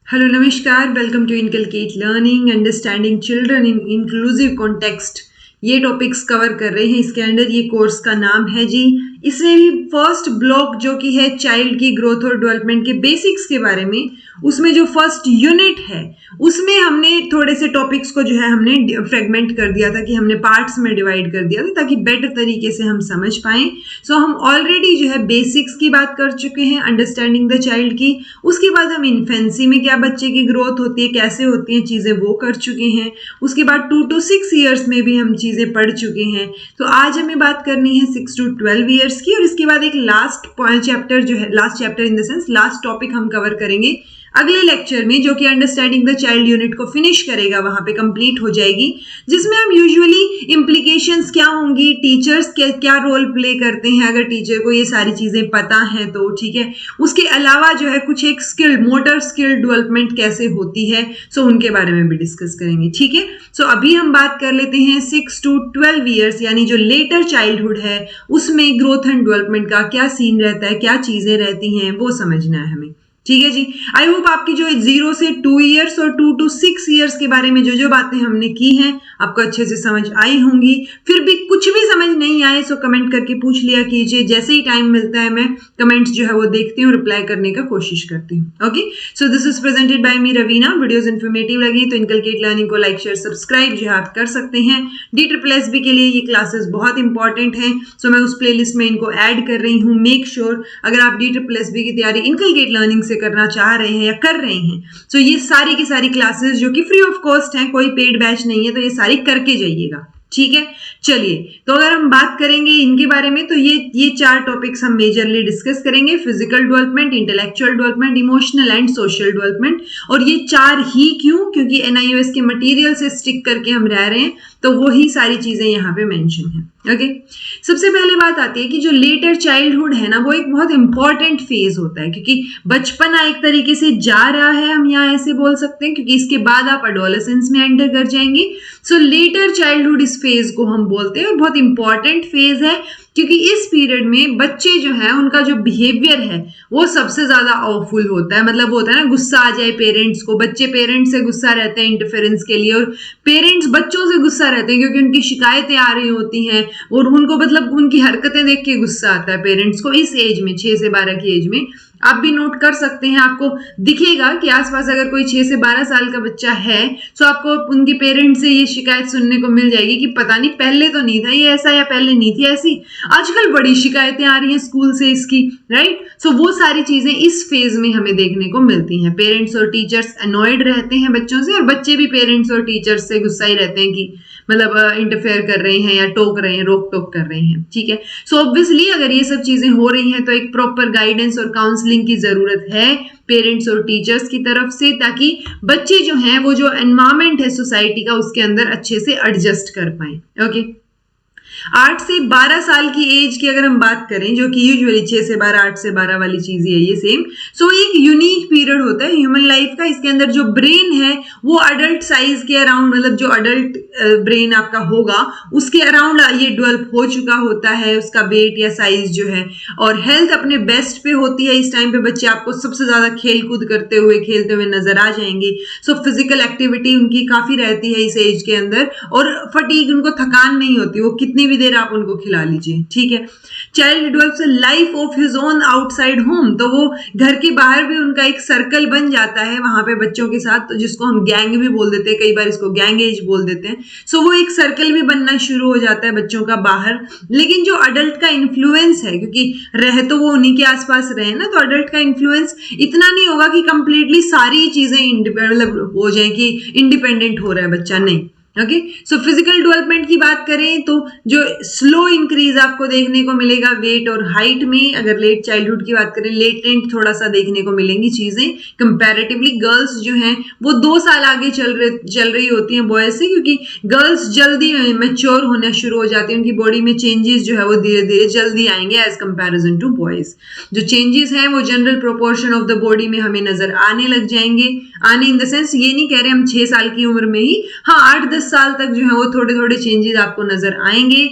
Hello नमस्कार, welcome to inculcate learning understanding children in inclusive context. ये topics cover कर रहे हैं। इसके अंडर ये कोर्स का नाम है जी। इसमें भी फर्स्ट ब्लॉक जो कि है चाइल्ड की ग्रोथ और डेवलपमेंट के बेसिक्स के बारे में, उसमें जो फर्स्ट यूनिट है उसमें हमने थोड़े से टॉपिक्स को जो है हमने फ्रेगमेंट कर दिया था, कि हमने पार्ट्स में डिवाइड कर दिया था ताकि बेटर तरीके से हम समझ पाएं। सो हम ऑलरेडी जो है बेसिक्स की बात कर चुके हैं, अंडरस्टैंडिंग द चाइल्ड की। उसके बाद हम इन्फेंसी में क्या बच्चे की ग्रोथ होती है, कैसे होती है चीज़ें, वो कर चुके हैं। उसके बाद 2 to 6 ईयर्स में भी हम चीज़ें पढ़ चुके हैं। तो आज हमें बात करनी है 6 to 12 ईयर्स की। और इसके बाद एक लास्ट चैप्टर जो है, last chapter in the sense last topic हम कवर करेंगे अगले लेक्चर में, जो कि अंडरस्टैंडिंग द चाइल्ड यूनिट को फिनिश करेगा, वहां पे कंप्लीट हो जाएगी, जिसमें हम यूजुअली इम्प्लीकेशंस क्या होंगी, टीचर्स क्या रोल प्ले करते हैं अगर टीचर को ये सारी चीजें पता हैं तो, ठीक है। उसके अलावा जो है कुछ एक स्किल, मोटर स्किल डेवलपमेंट कैसे होती है, सो उनके बारे में भी डिस्कस करेंगे, ठीक है। सो अभी हम बात कर लेते हैं 6 to 12 ईयर्स, यानी जो लेटर चाइल्डहुड है उसमें ग्रोथ एंड डेवलपमेंट का क्या सीन रहता है, क्या चीजें रहती हैं, वो समझना है हमें, ठीक है जी। आई होप आपकी जो 0 से 2 ईयर्स और 2 to 6 ईयर्स के बारे में जो जो बातें हमने की हैं आपको अच्छे से समझ आई होंगी। फिर भी कुछ भी समझ नहीं आए सो कमेंट करके पूछ लिया कीजिए। जैसे ही टाइम मिलता है मैं कमेंट्स जो है वो देखती हूँ, रिप्लाई करने का कोशिश करती हूँ। Okay, so this is presented by me Raveena. Videos informative लगी तो इनकलकेट लर्निंग को लाइक शेयर सब्सक्राइब जो है आप कर सकते हैं। DSSB के लिए ये क्लासेस बहुत इंपॉर्टेंट हैं, सो मैं उस प्लेलिस्ट में इनको ऐड कर रही हूँ। मेक श्योर अगर आप DSSB की तैयारी इनकलकेट लर्निंग से करना चाह रहे हैं या कर रहे हैं, तो ये सारी की सारी क्लासेस जो कि फ्री ऑफ कॉस्ट हैं, कोई पेड बैच नहीं है, तो ये सारी करके जाइएगा, ठीक है। चलिए, तो अगर हम बात करेंगे इनके बारे में तो ये 4 टॉपिक्स हम मेजरली डिस्कस करेंगे: physical development, intellectual development, emotional and social development. और ये 4 ही क्यों? क्योंकि NIOS के मटेरियल से स्टिक करके हम रह रहे हैं, तो वही सारी चीजें यहाँ पे मेंशन है। ओके, सबसे पहले बात आती है कि जो लेटर चाइल्डहुड है ना, वो एक बहुत इंपॉर्टेंट फेज होता है, क्योंकि बचपना एक तरीके से जा रहा है, हम यहाँ ऐसे बोल सकते हैं, क्योंकि इसके बाद आप एडोलेसेंस में एंटर कर जाएंगे। सो लेटर चाइल्डहुड इस फेज को हम बोलते हैं, बहुत इंपॉर्टेंट फेज है, क्योंकि इस पीरियड में बच्चे जो है उनका जो बिहेवियर है वो सबसे ज्यादा ऑफुल होता है। मतलब होता है ना, गुस्सा आ जाए पेरेंट्स को, बच्चे पेरेंट्स से गुस्सा रहते हैं इंटरफेरेंस के लिए, और पेरेंट्स बच्चों से गुस्सा रहते हैं क्योंकि उनकी शिकायतें आ रही होती हैं, और उनको मतलब उनकी हरकतें देख के गुस्सा आता है पेरेंट्स को। इस एज में 6 से 12 की एज में आप भी नोट कर सकते हैं, आपको दिखेगा कि आसपास अगर कोई 6 से 12 साल का बच्चा है तो आपको उनके पेरेंट्स से ये शिकायत सुनने को मिल जाएगी कि पता नहीं पहले तो नहीं था ये ऐसा, या पहले नहीं थी ऐसी, आजकल बड़ी शिकायतें आ रही हैं स्कूल से इसकी, राइट। सो वो सारी चीजें इस फेज में हमें देखने को मिलती हैं। पेरेंट्स और टीचर्स अनॉयड रहते हैं बच्चों से, और बच्चे भी पेरेंट्स और टीचर्स से गुस्सा ही रहते हैं कि मतलब इंटरफेयर कर रहे हैं या टोक रहे हैं, रोक टोक कर रहे हैं, ठीक है। सो ऑब्वियसली अगर ये सब चीजें हो रही हैं तो एक प्रॉपर गाइडेंस और काउंसलिंग की जरूरत है पेरेंट्स और टीचर्स की तरफ से, ताकि बच्चे जो हैं वो जो एनवायरमेंट है सोसाइटी का उसके अंदर अच्छे से एडजस्ट कर पाए। ओके, 8 से 12 साल की एज की अगर हम बात करें, जो कि यूजुअली 6 से 12, 8 से 12 वाली चीज ही है ये सेम। सो एक यूनिक पीरियड होता है ह्यूमन लाइफ का। इसके अंदर जो ब्रेन है वो अडल्ट साइज के अराउंड, मतलब जो अडल्ट ब्रेन आपका होगा उसके अराउंड ये डेवलप हो चुका होता है, उसका वेट या साइज जो है, और हेल्थ अपने बेस्ट पे होती है। इस टाइम पे बच्चे आपको सबसे ज्यादा खेल कूद करते हुए, खेलते हुए नजर आ जाएंगे। सो फिजिकल एक्टिविटी उनकी काफी रहती है इस एज के अंदर, और फटीग, उनको थकान नहीं होती, वो कितनी भी देर आप उनको खिला लीजिए, ठीक है। Child develops a life of his own outside home, तो वो घर के बाहर भी उनका एक सर्कल बन जाता है वहां पे बच्चों के साथ, तो जिसको हम गैंग भी बोल देते हैं, कई बार इसको गैंग एज बोल देते हैं। सो वो एक सर्कल भी बनना शुरू हो जाता है बच्चों का बाहर। लेकिन जो अडल्ट का इन्फ्लुएंस है, क्योंकि रह तो वो उन्हीं के आसपास रहे ना, तो अडल्ट का इन्फ्लुएंस इतना नहीं होगा कि कंप्लीटली सारी चीजें मतलब हो जाए कि इंडिपेंडेंट हो रहा है बच्चा, नहीं। ओके, सो फिजिकल डेवलपमेंट की बात करें तो जो स्लो इंक्रीज आपको देखने को मिलेगा वेट और हाइट में। अगर लेट चाइल्डहुड की बात करें, लेटेंट थोड़ा सा देखने को मिलेंगी चीजें कंपैरेटिवली। गर्ल्स जो हैं वो 2 साल आगे चल रही होती हैं बॉयज से, क्योंकि गर्ल्स जल्दी मैच्योर होना शुरू हो जाती है, उनकी बॉडी में चेंजेस जो है वो धीरे धीरे जल्दी आएंगे एज कंपैरिजन टू बॉयज। जो चेंजेस हैं वो general proportion of the body में हमें नजर आने लग जाएंगे। आने इन द सेंस ये नहीं कह रहे हम 6 साल की उम्र में ही, हाँ 8-10 साल तक जो है वो थोड़े थोड़े चेंजेस आपको नजर आएंगे।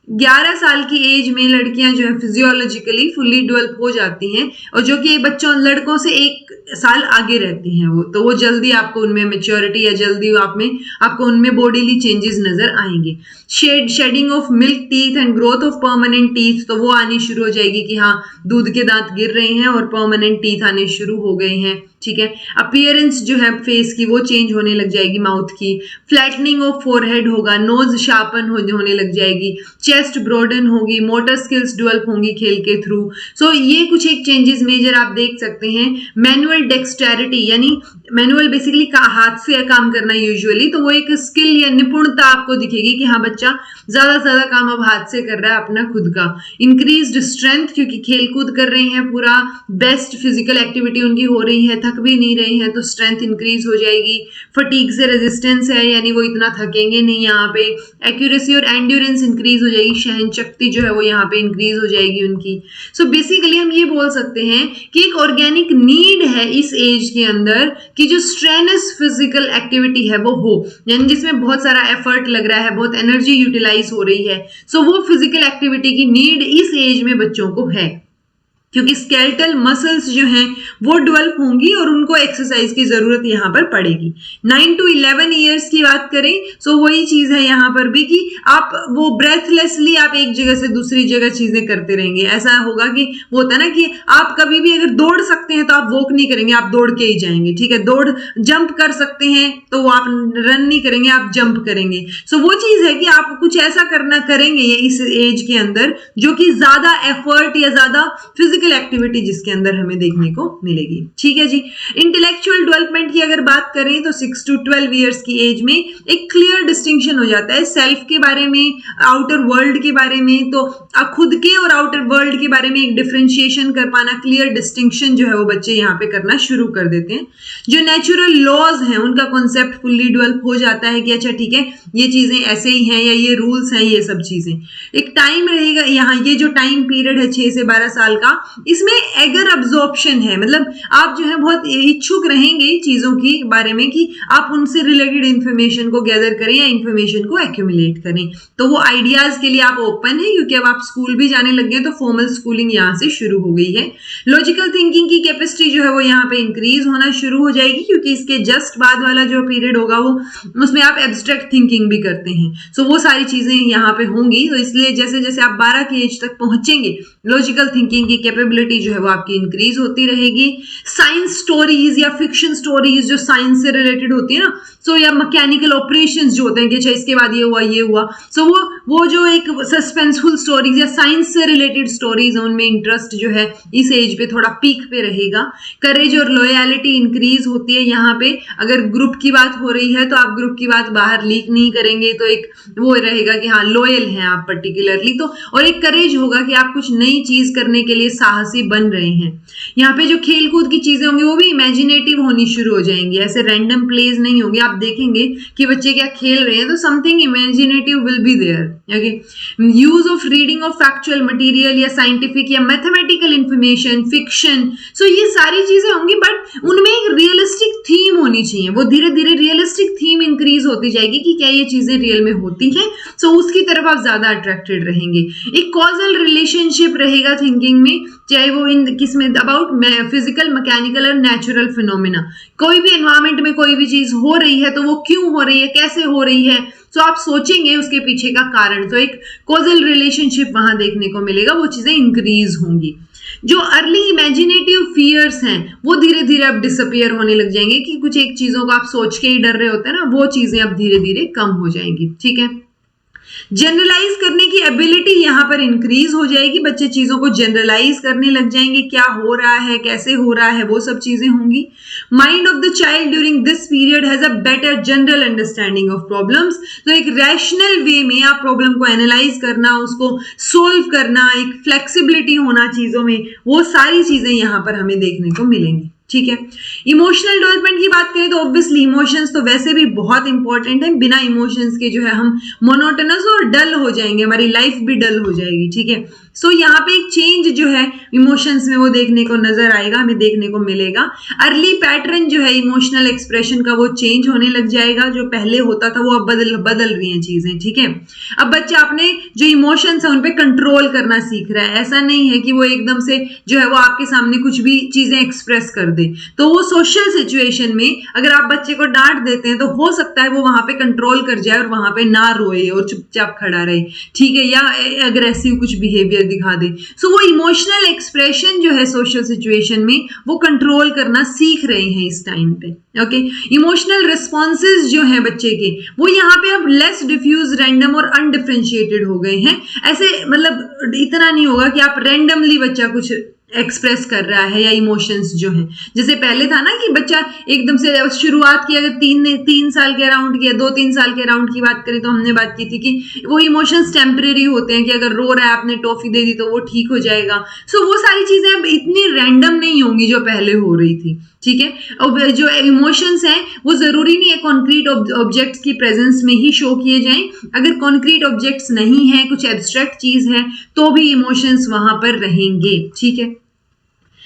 11 साल की एज में लड़कियां जो है फिजियोलॉजिकली फुल्ली डेवलप हो जाती हैं, और जो कि बच्चों लड़कों से 1 साल आगे रहती हैं वो, तो वो जल्दी आपको उनमें मैच्योरिटी या जल्दी आपको उनमें बॉडीली चेंजेस नजर आएंगे। Shedding of milk teeth and growth of permanent teeth, तो वो आनी शुरू हो जाएगी कि हाँ दूध के दांत गिर रहे हैं और परमानेंट टीथ आने शुरू हो गए हैं, ठीक है। अपीयरेंस जो है फेस की वो चेंज होने लग जाएगी, माउथ की। फ्लैटनिंग ऑफ फोरहेड होगा, नोज शार्पन होने लग जाएगी, चेस्ट ब्रॉडन होगी, मोटर स्किल्स डेवलप होंगी खेल के थ्रू। सो ये कुछ एक चेंजेस मेजर आप देख सकते हैं। मैनुअल डेक्सटेरिटी, यानी मैनुअल बेसिकली हाथ से काम करना यूजुअली, तो वो एक स्किल या निपुणता आपको दिखेगी कि हाँ बच्चा ज्यादा से ज्यादा काम अब हाथ से कर रहा है अपना खुद का। इंक्रीज्ड स्ट्रेंथ, क्योंकि खेल कूद कर रहे हैं, पूरा बेस्ट फिजिकल एक्टिविटी उनकी हो रही है, थक भी नहीं रहे हैं, तो स्ट्रेंथ इंक्रीज हो जाएगी। फटीग से रेजिस्टेंस है, यानी वो इतना थकेंगे नहीं यहाँ पे। एक्यूरेसी और एंड्योरेंस इंक्रीज हो जाएगी, सहन शक्ति जो है वो यहाँ पे इंक्रीज हो जाएगी उनकी। सो बेसिकली हम ये बोल सकते हैं कि एक ऑर्गेनिक नीड है इस एज के अंदर कि जो स्ट्रेनस फिजिकल एक्टिविटी है वो हो, यानी जिसमें बहुत सारा एफर्ट लग रहा है, बहुत एनर्जी यूटिलाइज हो रही है। सो वो फिजिकल एक्टिविटी की नीड इस एज में बच्चों को है, क्योंकि स्केलेटल मसल्स जो हैं वो डेवलप होंगी और उनको एक्सरसाइज की जरूरत यहाँ पर पड़ेगी। 9 to 11 ईयर्स की बात करें, सो वही चीज है यहाँ पर भी कि आप वो ब्रेथलेसली आप एक जगह से दूसरी जगह चीजें करते रहेंगे। ऐसा होगा कि वो होता है ना कि आप कभी भी अगर दौड़ सकते हैं तो आप वॉक नहीं करेंगे, आप दौड़ के ही जाएंगे, ठीक है। जंप कर सकते हैं तो वो आप रन नहीं करेंगे, आप जंप करेंगे। सो वो चीज है कि आप कुछ ऐसा करेंगे ये इस एज के अंदर जो कि ज्यादा एफर्ट या ज्यादा फिजिकल एक्टिविटी जिसके अंदर हमें देखने को मिलेगी, ठीक है जी। इंटेलेक्चुअल डेवलपमेंट की अगर बात करें तो 6 to 12 इयर्स की एज में एक क्लियर डिस्टिंक्शन हो जाता है सेल्फ के बारे में, आउटर वर्ल्ड के बारे में। तो खुद के और आउटर वर्ल्ड के बारे में एक डिफरेंशिएशन कर पाना, क्लियर डिस्टिंक्शन जो है वो बच्चे यहाँ पे करना शुरू कर देते हैं। जो नेचुरल लॉज हैं उनका कॉन्सेप्ट फुल्ली डेवलप हो जाता है कि अच्छा ठीक है ये चीजें ऐसे ही हैं या ये रूल्स हैं, ये सब चीजें। एक टाइम रहेगा यहाँ, ये जो टाइम पीरियड है 6 से 12 साल का, इसमें एगर अब्जॉर्प्शन है, मतलब आप जो है बहुत इच्छुक रहेंगे चीजों के बारे में कि आप उनसे रिलेटेड इंफॉर्मेशन को गैदर करें या इंफॉर्मेशन को एक्यूमुलेट करें। तो वो आइडियाज के लिए आप ओपन है, क्योंकि अब आप स्कूल भी जाने लग गए तो फॉर्मल स्कूलिंग यहाँ से शुरू हो गई है। लॉजिकल थिंकिंग की कैपेसिटी जो है वो यहाँ पे इंक्रीज होना शुरू हो जाएगी, क्योंकि इसके जस्ट बाद वाला जो पीरियड होगा वो उसमें आप एब्स्ट्रैक्ट थिंकिंग भी करते हैं। सो वो सारी चीजें यहाँ पे होंगी। तो इसलिए जैसे जैसे आप 12 की एज तक पहुंचेंगे लॉजिकल थिंकिंग की कैपेबिलिटी जो है वो आपकी इंक्रीज होती रहेगी। साइंस स्टोरीज या फिक्शन स्टोरीज जो साइंस से रिलेटेड होती है ना, सो या मैकेनिकल ऑपरेशंस जो होते हैं कि अच्छा इसके बाद ये हुआ, सो वो जो एक सस्पेंसफुल स्टोरीज या साइंस से रिलेटेड स्टोरीज उनमें इंटरेस्ट जो है इस एज पे थोड़ा पीक पे रहेगा। करेज और लॉयलिटी इंक्रीज होती है यहाँ पे। अगर ग्रुप की बात हो रही है तो आप ग्रुप की बात बाहर लीक नहीं करेंगे, तो एक वो रहेगा कि हाँ लॉयल हैं आप पर्टिकुलरली। तो और एक करेज होगा कि आप कुछ नई चीज करने के लिए साहसी बन रहे हैं। यहाँ पे जो खेल कूद की चीजें होंगी वो भी इमेजिनेटिव होनी शुरू हो जाएंगी, ऐसे रैंडम प्लेज नहीं होंगे। आप देखेंगे कि बच्चे क्या खेल रहे हैं तो something imaginative will be there. Okay, use of reading of factual material या साइंटिफिक या मैथमेटिकल इंफॉर्मेशन, फिक्शन, सो ये सारी चीजें होंगी, बट उनमें एक रियलिस्टिक थीम होनी चाहिए। वो धीरे धीरे रियलिस्टिक थीम इंक्रीज होती जाएगी कि क्या ये चीजें रियल में होती हैं, सो उसकी तरफ आप ज्यादा अट्रैक्टेड रहेंगे। एक कॉजल रिलेशनशिप रहेगा थिंकिंग में, चाहे वो इन किसमें अबाउट फिजिकल, मैकेनिकल और नेचुरल फिनोमिना। कोई भी एनवायरमेंट में कोई भी चीज हो रही है तो वो क्यों हो रही है, कैसे हो रही है, तो आप सोचेंगे उसके पीछे का कारण। तो एक कॉजल रिलेशनशिप वहां देखने को मिलेगा, वो चीजें इंक्रीज होंगी। जो अर्ली इमेजिनेटिव फियर्स हैं वो धीरे धीरे अब डिसअपियर होने लग जाएंगे कि कुछ एक चीजों को आप सोच के ही डर रहे होते हैं ना, वो चीजें अब धीरे धीरे कम हो जाएंगी, ठीक है। जनरलाइज करने की एबिलिटी यहाँ पर इंक्रीज हो जाएगी, बच्चे चीजों को जनरलाइज करने लग जाएंगे, क्या हो रहा है, कैसे हो रहा है, वो सब चीजें होंगी। Mind of the child during this period has a better general understanding of problems. तो एक रैशनल वे में आप प्रॉब्लम को एनालाइज करना, उसको सोल्व करना, एक फ्लेक्सिबिलिटी होना चीजों में, वो सारी चीजें यहाँ पर हमें देखने को मिलेंगी, ठीक है। इमोशनल डेवलपमेंट की बात करें तो ऑब्वियसली इमोशंस तो वैसे भी बहुत इंपॉर्टेंट है। बिना इमोशंस के जो है हम मोनोटोनस और डल हो जाएंगे, हमारी लाइफ भी डल हो जाएगी, ठीक है। सो यहाँ पे एक चेंज जो है इमोशंस में वो देखने को नजर आएगा, हमें देखने को मिलेगा। अर्ली पैटर्न जो है इमोशनल एक्सप्रेशन का वो चेंज होने लग जाएगा, जो पहले होता था वो अब बदल रही हैं चीजें, ठीक है। अब बच्चा अपने जो इमोशंस है उन पे कंट्रोल करना सीख रहा है। ऐसा नहीं है कि वो एकदम से जो है वो आपके सामने कुछ भी चीजें एक्सप्रेस कर दे। तो वो सोशल सिचुएशन में अगर आप बच्चे को डांट देते हैं तो हो सकता है वो वहां पे कंट्रोल कर जाए और वहां पे ना रोए और चुपचाप खड़ा रहे, ठीक है, या एग्रेसिव कुछ बिहेवियर दिखा दे। सो वो इमोशनल एक्सप्रेशन जो है सोशल सिचुएशन में वो कंट्रोल करना सीख रहे हैं इस टाइम पे। ओके, इमोशनल रिस्पॉन्सेज जो है बच्चे के वो यहाँ पे अब लेस डिफ्यूज, रैंडम और अनडिफरेंशिएटेड हो गए हैं। ऐसे मतलब इतना नहीं होगा कि आप रैंडमली बच्चा कुछ एक्सप्रेस कर रहा है या इमोशंस जो है, जैसे पहले था ना कि बच्चा एकदम से शुरुआत की, अगर 3 साल के अराउंड की या 2-3 साल के अराउंड की बात करें तो हमने बात की थी कि वो इमोशंस टेम्परेरी होते हैं, कि अगर रो रहा है आपने टॉफी दे दी तो वो ठीक हो जाएगा। सो वो सारी चीजें अब इतनी रैंडम नहीं होंगी जो पहले हो रही थी, ठीक है। अब जो इमोशंस हैं वो जरूरी नहीं है कॉन्क्रीट ऑब्जेक्ट्स की प्रेजेंस में ही शो किए जाएं। अगर कॉन्क्रीट ऑब्जेक्ट्स नहीं है, कुछ एब्स्ट्रैक्ट चीज है, तो भी इमोशंस वहां पर रहेंगे, ठीक है।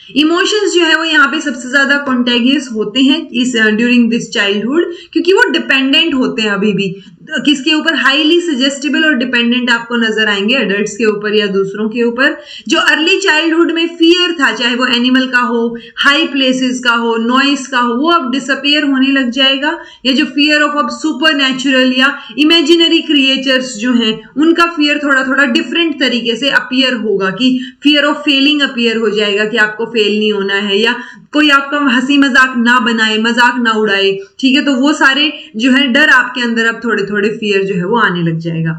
इमोशंस जो है वो यहाँ पे सबसे ज्यादा कॉन्टेगियस होते हैं इस ड्यूरिंग दिस चाइल्डहुड, क्योंकि वो डिपेंडेंट होते हैं अभी भी किसके ऊपर, हाईली सजेस्टेबल और डिपेंडेंट आपको नजर आएंगे अडल्ट्स के ऊपर या दूसरों के ऊपर। जो अर्ली चाइल्डहुड में फियर था, चाहे वो एनिमल का हो, हाई प्लेसेस का हो, नॉइस का हो, वो अब डिसअपियर होने लग जाएगा। या जो फियर ऑफ अब सुपर नेचुरल या इमेजिनरी क्रिएचर्स जो हैं उनका फियर थोड़ा थोड़ा डिफरेंट तरीके से अपीयर होगा, कि फियर ऑफ फेलिंग अपीयर हो जाएगा कि आपको फेल नहीं होना है, या कोई आपका हंसी मजाक ना बनाए, मजाक ना उड़ाए, ठीक है। तो वो सारे जो है डर आपके अंदर अब थोड़े थोड़े फियर जो है वो आने लग जाएगा।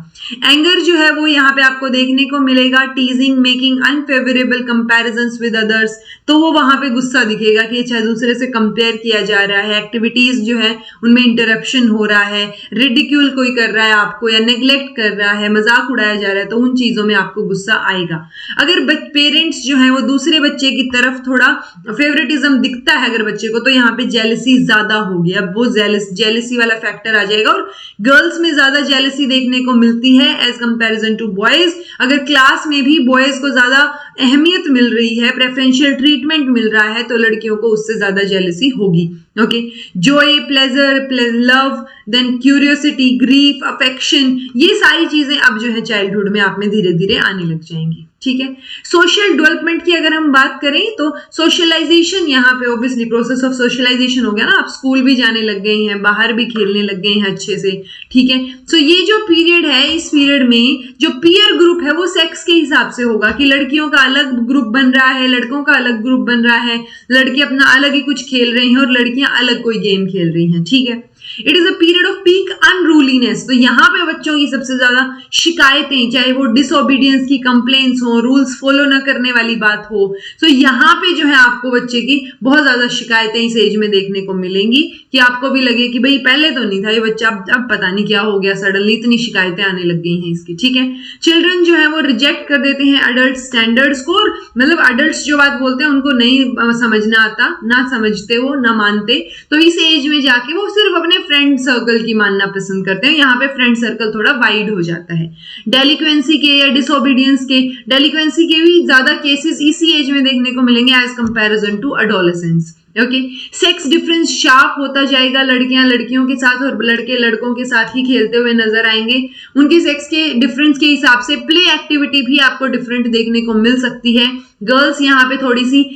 एंगर जो है वो यहाँ पे आपको देखने को मिलेगा, टीजिंग, making unfavourable comparisons with others, तो वो वहां पे गुस्सा दिखेगा कि अच्छा दूसरे से कंपेयर किया जा रहा है, एक्टिविटीज जो है उनमें इंटरप्शन हो रहा है, रिडिक्यूल कोई कर रहा है आपको या नेग्लेक्ट कर रहा है, मजाक उड़ाया जा रहा है, तो उन चीजों में आपको गुस्सा आएगा। अगर पेरेंट्स जो है वो दूसरे बच्चे की तरफ थोड़ा फेवरेटिज्म दिखता है अगर बच्चे को, तो यहाँ पे जेलसी ज्यादा होगी। अब वो जेलसी वाला फैक्टर आ जाएगा, और गर्ल्स में ज्यादा जेलसी देखने को मिलती है एज कंपैरिजन टू बॉयज। अगर क्लास में भी बॉयज को ज्यादा अहमियत मिल रही है, प्रेफरेंशियल ट्रीटमेंट मिल रहा है, तो लड़कियों को उससे ज्यादा जेलसी होगी। Okay, joy, pleasure, love, then curiosity, grief, affection, ये सारी चीजें अब जो है चाइल्डहुड में आप में धीरे धीरे आने लग जाएंगी, ठीक है। सोशल डेवलपमेंट की अगर हम बात करें तो सोशलाइजेशन, यहाँ पे ऑब्वियसली प्रोसेस ऑफ सोशलाइजेशन हो गया ना, आप स्कूल भी जाने लग गए हैं, बाहर भी खेलने लग गए हैं अच्छे से, ठीक है। सो ये जो पीरियड है, इस पीरियड में जो पीयर ग्रुप है वो सेक्स के हिसाब से होगा, कि लड़कियों का अलग ग्रुप बन रहा है, लड़कों का अलग ग्रुप बन रहा है, लड़के अपना अलग ही कुछ खेल रहे हैं और लड़कियां अलग कोई गेम खेल रही हैं, ठीक है। It is a period of peak unruliness, तो यहाँ पे बच्चों की सबसे ज्यादा शिकायतें, चाहे वो डिसओबीडियंस की कंप्लेंट्स हो, रूल्स फॉलो न करने वाली बात हो, तो यहाँ पे जो है आपको बच्चे की बहुत ज्यादा शिकायतें इस एज में देखने को मिलेंगी, कि आपको भी लगे कि भाई पहले तो नहीं था ये बच्चा, अब पता नहीं क्या हो गया, सडनली इतनी शिकायतें आने लग गई हैं इसकी, ठीक है। चिल्ड्रन जो है वो रिजेक्ट कर देते हैं अडल्ट स्टैंडर्ड्स को, और मतलब अडल्ट्स जो बात बोलते हैं उनको नहीं समझना आता, ना समझते वो, ना मानते, तो इस एज में जाके वो सिर्फ अपने फ्रेंड सर्कल की मानना पसंद करते हैं। यहाँ पे फ्रेंड सर्कल थोड़ा वाइड हो जाता है। डेलिक्वेंसी के या डिसओबीडियंस के, डेलिक्वेंसी के भी ज्यादा केसेस इसी एज में देखने को मिलेंगे as comparison to adolescence. Okay, sex difference sharp होता जाएगा, लड़कियां लड़कियों के साथ और लड़के लड़कों के साथ ही खेलते हुए नजर आएंगे। उनके सेक्स के डिफरेंस के हिसाब से प्ले एक्टिविटी भी आपको डिफरेंट देखने को मिल सकती है। गर्ल्स यहाँ पे थोड़ी सी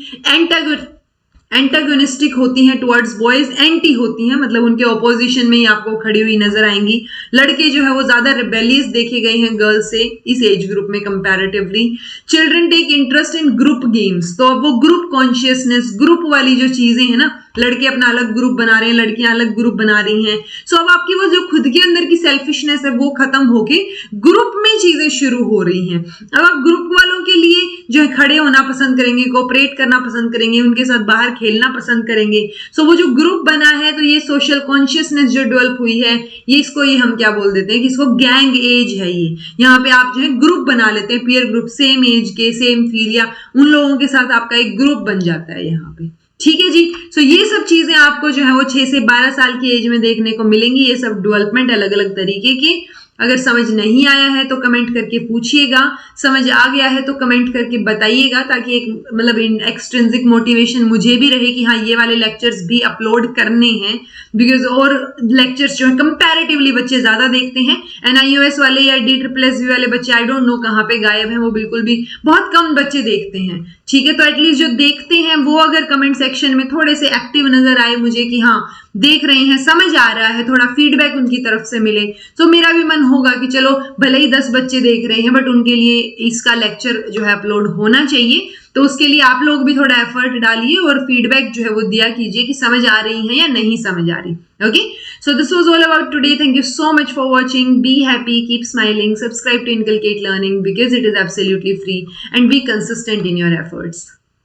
एंटागोनिस्टिक होती हैं टुवर्ड्स बॉयज, एंटी होती हैं, मतलब उनके ऑपोजिशन में ही आपको खड़ी हुई नजर आएंगी। लड़के जो है वो ज्यादा रिबेलियस देखे गए हैं गर्ल्स से इस एज ग्रुप में comparatively. Children take interest in group games, तो अब वो ग्रुप कॉन्शियसनेस, ग्रुप वाली जो चीजें हैं ना, लड़के अपना अलग ग्रुप बना रहे हैं, लड़कियां अलग ग्रुप बना रही हैं। सो अब आपकी वो जो खुद के अंदर की सेल्फिशनेस है वो खत्म होके ग्रुप में चीजें शुरू हो रही हैं। अब आप ग्रुप वालों के लिए जो है खड़े होना पसंद करेंगे, कोऑपरेट करना पसंद करेंगे, उनके साथ बाहर खेलना पसंद करेंगे। सो वो जो ग्रुप बना है, तो ये सोशल कॉन्शियसनेस जो डेवलप हुई है, ये हम क्या बोल देते हैं कि इसको गैंग एज है। ये यहाँ पे आप जो है ग्रुप बना लेते हैं, पीयर ग्रुप, सेम एज के, सेम फील, या उन लोगों के साथ आपका एक ग्रुप बन जाता है यहाँ पे, ठीक है जी। सो ये सब चीजें आपको जो है वो 6 से 12 साल की एज में देखने को मिलेंगी। ये सब डेवलपमेंट अलग अलग तरीके की, अगर समझ नहीं आया है तो कमेंट करके पूछिएगा, समझ आ गया है तो कमेंट करके बताइएगा, ताकि एक मतलब एक्सट्रिंसिक मोटिवेशन मुझे भी रहे कि हाँ ये वाले लेक्चर्स भी अपलोड करने हैं, बिकॉज और लेक्चर्स जो है कंपैरेटिवली बच्चे ज्यादा देखते हैं। NIOS वाले या DSSS वाले बच्चे आई डोंट नो कहाँ पे गायब हैं, वो बिल्कुल भी बहुत कम बच्चे देखते हैं, ठीक है। तो एटलीस्ट जो देखते हैं वो अगर कमेंट सेक्शन में थोड़े से एक्टिव नजर आए मुझे कि हाँ देख रहे हैं, समझ आ रहा है, थोड़ा फीडबैक उनकी तरफ से मिले, तो मेरा भी मन होगा कि चलो भले ही 10 बच्चे देख रहे हैं बट उनके लिए इसका लेक्चर जो है अपलोड होना चाहिए। तो उसके लिए आप लोग भी थोड़ा एफर्ट डालिए और फीडबैक जो है वो दिया कीजिए कि समझ आ रही है या नहीं समझ आ रही। Okay, so this was all about today. Thank you so much for watching. Be happy, keep smiling, subscribe to inculcate learning because it is absolutely free and be consistent in your efforts.